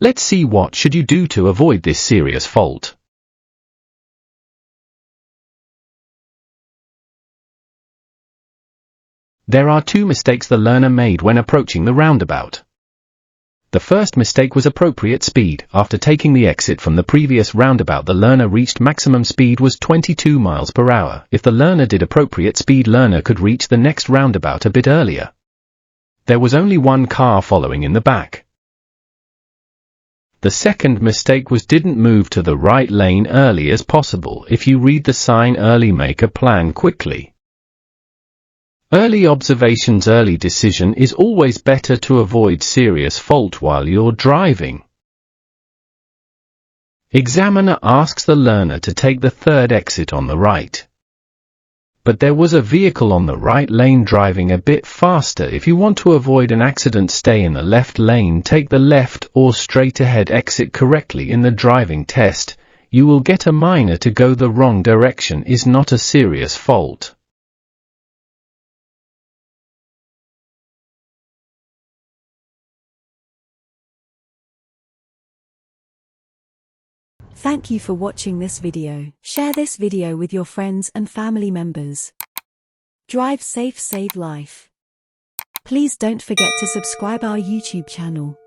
Let's see what should you do to avoid this serious fault. There are two mistakes the learner made when approaching the roundabout. The first mistake was appropriate speed. After taking the exit from the previous roundabout, the learner reached maximum speed was 22 miles per hour. If the learner did appropriate speed, learner could reach the next roundabout a bit earlier. There was only one car following in the back. The second mistake was didn't move to the right lane early as possible. If you read the sign early, make a plan quickly. Early observations, early decision is always better to avoid serious fault while you're driving. Examiner asks the learner to take the third exit on the right. But there was a vehicle on the right lane driving a bit faster. If you want to avoid an accident, stay in the left lane, take the left or straight ahead exit correctly in the driving test. You will get a minor. To go the wrong direction is not a serious fault. Thank you for watching this video. Share this video with your friends and family members. Drive safe, save life. Please don't forget to subscribe our YouTube channel.